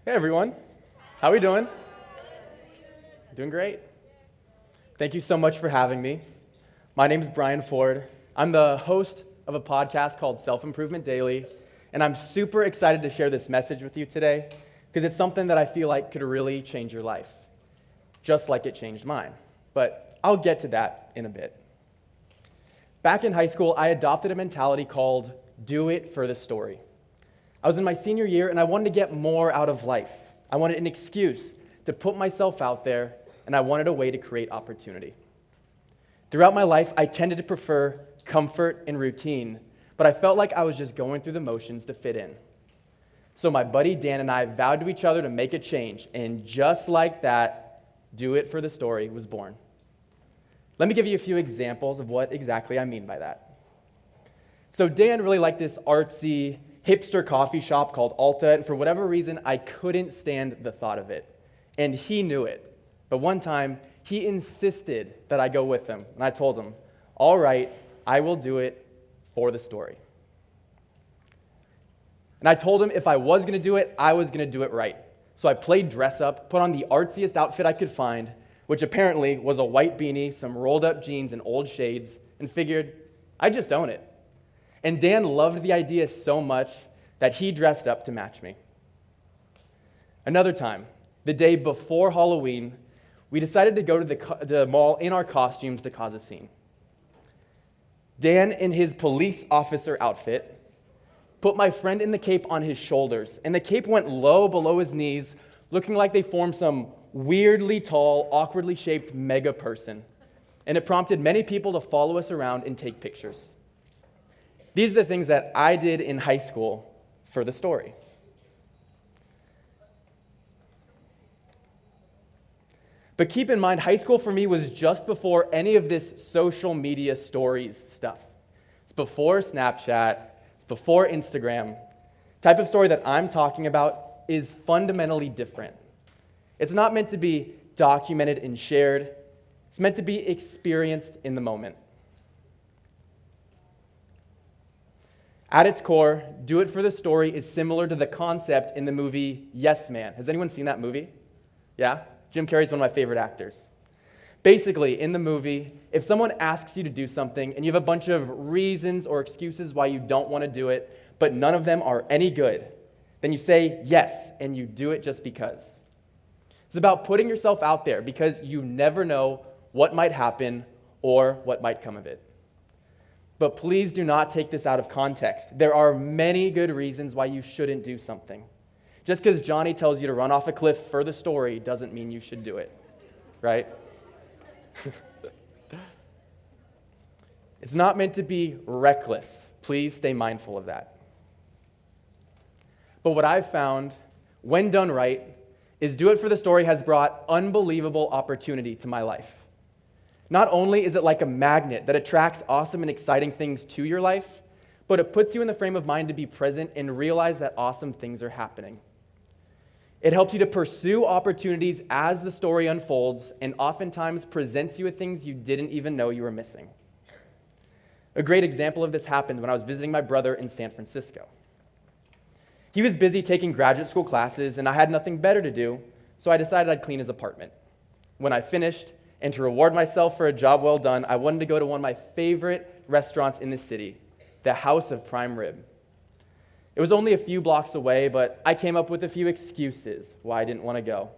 Hey everyone, how are we doing? Doing great. Thank you so much for having me. My name is Brian Ford. I'm the host of a podcast called Self-Improvement Daily, and I'm super excited to share this message with you today because it's something that I feel like could really change your life, just like it changed mine. But I'll get to that in a bit. Back in high school, I adopted a mentality called do it for the story. I was in my senior year, and I wanted to get more out of life. I wanted an excuse to put myself out there, and I wanted a way to create opportunity. Throughout my life, I tended to prefer comfort and routine, but I felt like I was just going through the motions to fit in. So my buddy Dan and I vowed to each other to make a change, and just like that, Do It for the Story was born. Let me give you a few examples of what exactly I mean by that. So Dan really liked this artsy, hipster coffee shop called Alta, and for whatever reason, I couldn't stand the thought of it. And he knew it. But one time, he insisted that I go with him, and I told him, all right, I will do it for the story. And I told him if I was going to do it, I was going to do it right. So I played dress up, put on the artsiest outfit I could find, which apparently was a white beanie, some rolled up jeans, and old shades, and figured I'd just own it. And Dan loved the idea so much that he dressed up to match me. Another time, the day before Halloween, we decided to go to the mall in our costumes to cause a scene. Dan, in his police officer outfit, put my friend in the cape on his shoulders, and the cape went low below his knees, looking like they formed some weirdly tall, awkwardly shaped mega person. And it prompted many people to follow us around and take pictures. These are the things that I did in high school for the story. But keep in mind, high school for me was just before any of this social media stories stuff. It's before Snapchat, it's before Instagram. The type of story that I'm talking about is fundamentally different. It's not meant to be documented and shared. It's meant to be experienced in the moment. At its core, Do It for the Story is similar to the concept in the movie Yes Man. Has anyone seen that movie? Yeah? Jim Carrey's one of my favorite actors. Basically, in the movie, if someone asks you to do something and you have a bunch of reasons or excuses why you don't want to do it, but none of them are any good, then you say yes, and you do it just because. It's about putting yourself out there because you never know what might happen or what might come of it. But please do not take this out of context. There are many good reasons why you shouldn't do something. Just because Johnny tells you to run off a cliff for the story doesn't mean you should do it, right? It's not meant to be reckless. Please stay mindful of that. But what I've found, when done right, is Do It for the Story has brought unbelievable opportunity to my life. Not only is it like a magnet that attracts awesome and exciting things to your life, but it puts you in the frame of mind to be present and realize that awesome things are happening. It helps you to pursue opportunities as the story unfolds and oftentimes presents you with things you didn't even know you were missing. A great example of this happened when I was visiting my brother in San Francisco. He was busy taking graduate school classes, and I had nothing better to do, so I decided I'd clean his apartment. When I finished, and to reward myself for a job well done, I wanted to go to one of my favorite restaurants in the city, the House of Prime Rib. It was only a few blocks away, but I came up with a few excuses why I didn't want to go.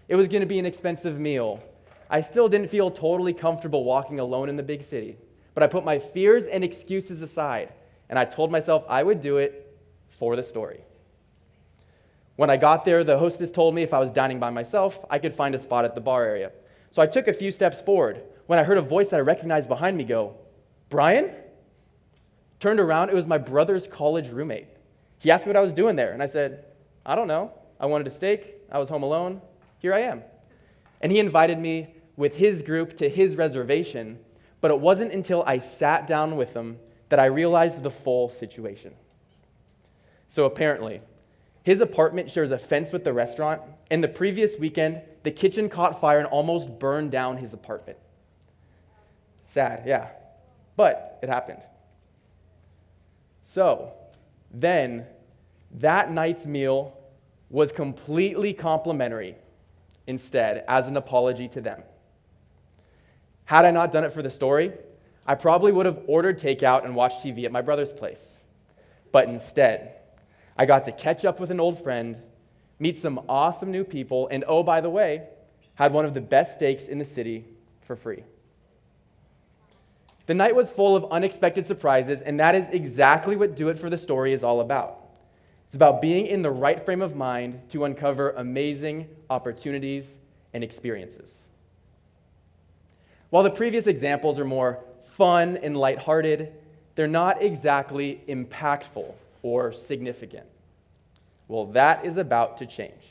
It was going to be an expensive meal. I still didn't feel totally comfortable walking alone in the big city, but I put my fears and excuses aside, and I told myself I would do it for the story. When I got there, the hostess told me if I was dining by myself, I could find a spot at the bar area. So I took a few steps forward when I heard a voice that I recognized behind me go, "Brian?" Turned around, it was my brother's college roommate. He asked me what I was doing there, and I said, "I don't know. I wanted a steak. I was home alone. Here I am." And he invited me with his group to his reservation, but it wasn't until I sat down with him that I realized the full situation. So apparently, his apartment shares a fence with the restaurant, and the previous weekend, the kitchen caught fire and almost burned down his apartment. Sad, yeah. But it happened. So, then, that night's meal was completely complimentary instead as an apology to them. Had I not done it for the story, I probably would have ordered takeout and watched TV at my brother's place. But instead, I got to catch up with an old friend, meet some awesome new people, and oh, by the way, had one of the best steaks in the city for free. The night was full of unexpected surprises, and that is exactly what Do It for the Story is all about. It's about being in the right frame of mind to uncover amazing opportunities and experiences. While the previous examples are more fun and lighthearted, they're not exactly impactful or significant. Well, that is about to change.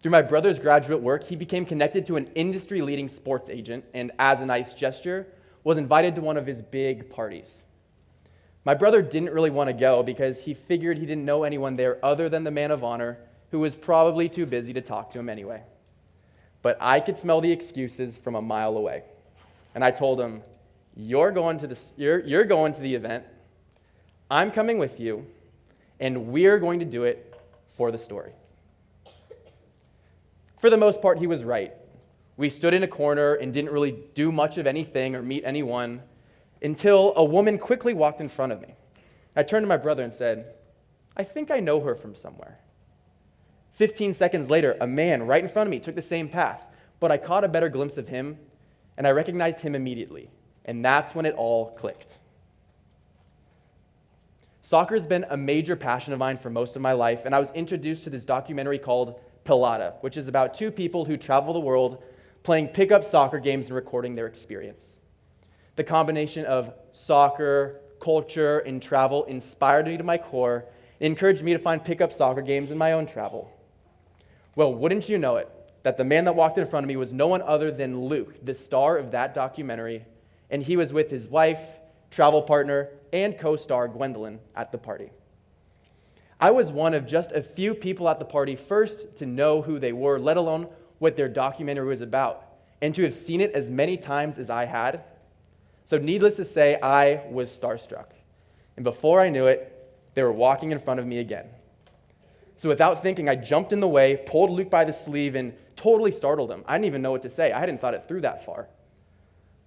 Through my brother's graduate work, he became connected to an industry-leading sports agent and, as a nice gesture, was invited to one of his big parties. My brother didn't really want to go because he figured he didn't know anyone there other than the man of honor, who was probably too busy to talk to him anyway. But I could smell the excuses from a mile away. And I told him, you're going to the event, I'm coming with you, and we're going to do it for the story. For the most part, he was right. We stood in a corner and didn't really do much of anything or meet anyone until a woman quickly walked in front of me. I turned to my brother and said, I think I know her from somewhere. 15 seconds later, a man right in front of me took the same path, but I caught a better glimpse of him, and I recognized him immediately, and that's when it all clicked. Soccer has been a major passion of mine for most of my life, and I was introduced to this documentary called Pelada, which is about two people who travel the world playing pickup soccer games and recording their experience. The combination of soccer, culture, and travel inspired me to my core and encouraged me to find pickup soccer games in my own travel. Well, wouldn't you know it, that the man that walked in front of me was no one other than Luke, the star of that documentary, and he was with his wife, travel partner, and co-star Gwendolyn at the party. I was one of just a few people at the party first to know who they were, let alone what their documentary was about, and to have seen it as many times as I had. So needless to say, I was starstruck. And before I knew it, they were walking in front of me again. So without thinking, I jumped in the way, pulled Luke by the sleeve, and totally startled him. I didn't even know what to say. I hadn't thought it through that far.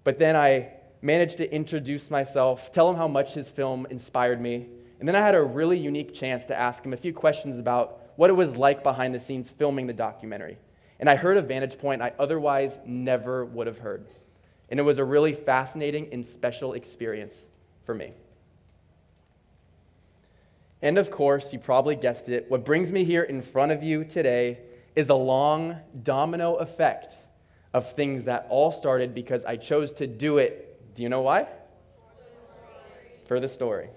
But then I managed to introduce myself, tell him how much his film inspired me, and then I had a really unique chance to ask him a few questions about what it was like behind the scenes filming the documentary. And I heard a vantage point I otherwise never would have heard. And it was a really fascinating and special experience for me. And of course, you probably guessed it, what brings me here in front of you today is a long domino effect of things that all started because I chose to do it. Do you know why? For the story.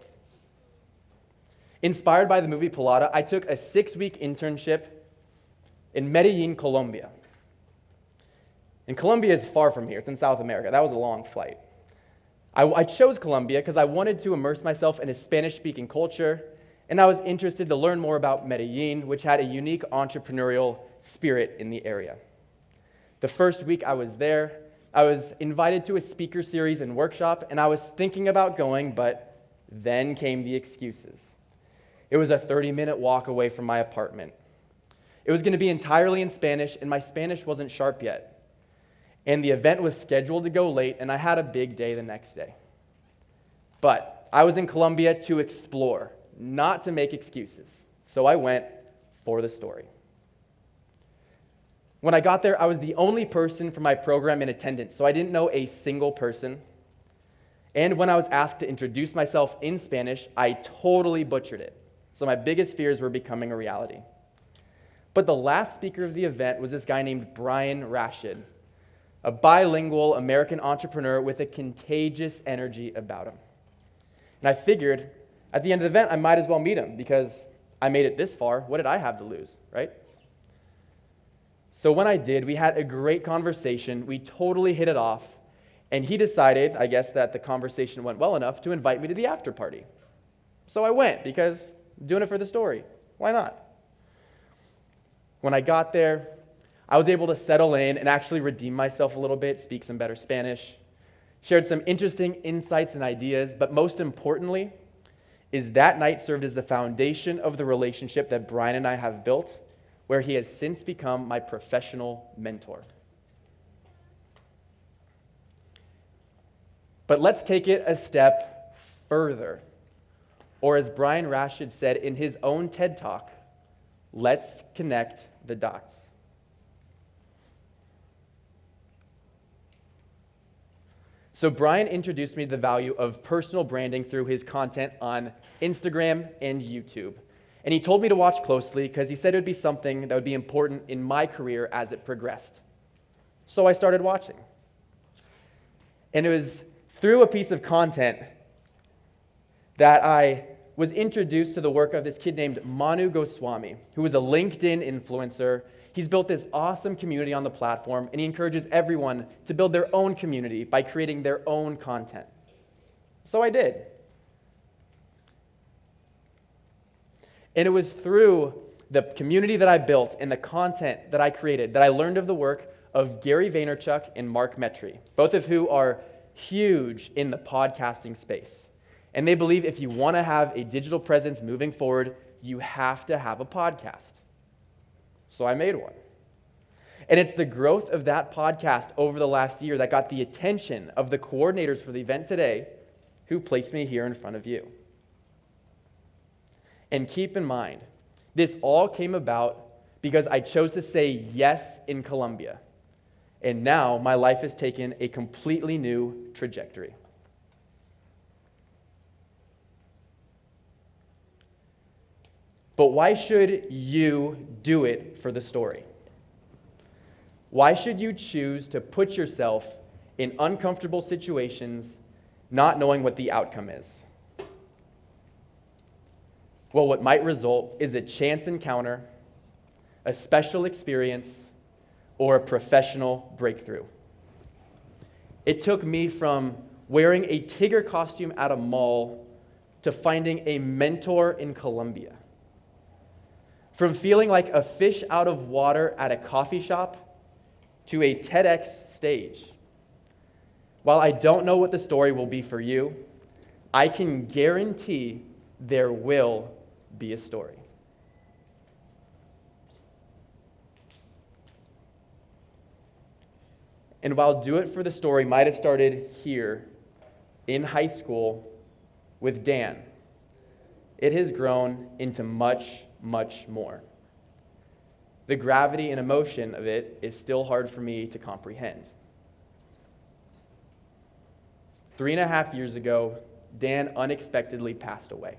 Inspired by the movie Pelada, I took a 6-week internship in Medellin, Colombia. And Colombia is far from here. It's in South America. That was a long flight. I chose Colombia because I wanted to immerse myself in a Spanish-speaking culture, and I was interested to learn more about Medellin, which had a unique entrepreneurial spirit in the area. The first week I was there, I was invited to a speaker series and workshop, and I was thinking about going, but then came the excuses. It was a 30-minute walk away from my apartment. It was going to be entirely in Spanish, and my Spanish wasn't sharp yet. And the event was scheduled to go late, and I had a big day the next day. But I was in Colombia to explore, not to make excuses. So I went for the story. When I got there, I was the only person from my program in attendance, so I didn't know a single person. And when I was asked to introduce myself in Spanish, I totally butchered it. So my biggest fears were becoming a reality. But the last speaker of the event was this guy named Brian Rashid, a bilingual American entrepreneur with a contagious energy about him. And I figured, at the end of the event, I might as well meet him because I made it this far. What did I have to lose, right? So when I did, we had a great conversation. We totally hit it off. And he decided, I guess, that the conversation went well enough to invite me to the after party. So I went because I'm doing it for the story. Why not? When I got there, I was able to settle in and actually redeem myself a little bit, speak some better Spanish, shared some interesting insights and ideas, but most importantly, is that night served as the foundation of the relationship that Brian and I have built, where he has since become my professional mentor. But let's take it a step further. Or as Brian Rashid said in his own TED Talk, let's connect the dots. So Brian introduced me to the value of personal branding through his content on Instagram and YouTube. And he told me to watch closely because he said it would be something that would be important in my career as it progressed. So I started watching. And it was through a piece of content that I was introduced to the work of this kid named Manu Goswami, who is a LinkedIn influencer. He's built this awesome community on the platform, and he encourages everyone to build their own community by creating their own content. So I did. And it was through the community that I built and the content that I created that I learned of the work of Gary Vaynerchuk and Mark Metry, both of who are huge in the podcasting space. And they believe if you want to have a digital presence moving forward, you have to have a podcast. So I made one. And it's the growth of that podcast over the last year that got the attention of the coordinators for the event today, who placed me here in front of you. And keep in mind, this all came about because I chose to say yes in Columbia. And now my life has taken a completely new trajectory. But why should you do it for the story? Why should you choose to put yourself in uncomfortable situations not knowing what the outcome is? Well, what might result is a chance encounter, a special experience, or a professional breakthrough. It took me from wearing a Tigger costume at a mall to finding a mentor in Colombia. From feeling like a fish out of water at a coffee shop to a TEDx stage. While I don't know what the story will be for you, I can guarantee there will be a story. And while Do It for the Story might have started here in high school with Dan, it has grown into much, much more. The gravity and emotion of it is still hard for me to comprehend. 3.5 years ago, Dan unexpectedly passed away.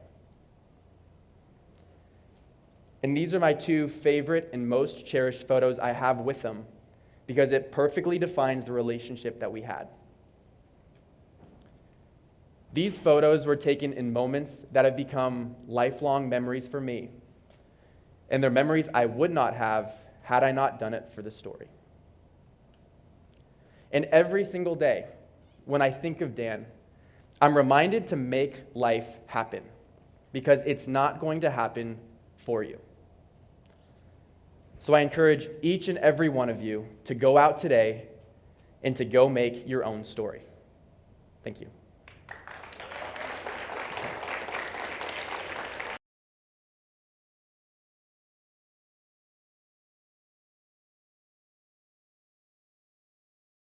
And these are my two favorite and most cherished photos I have with him because it perfectly defines the relationship that we had. These photos were taken in moments that have become lifelong memories for me, and they're memories I would not have had I not done it for the story. And every single day, when I think of Dan, I'm reminded to make life happen because it's not going to happen for you. So I encourage each and every one of you to go out today and to go make your own story. Thank you.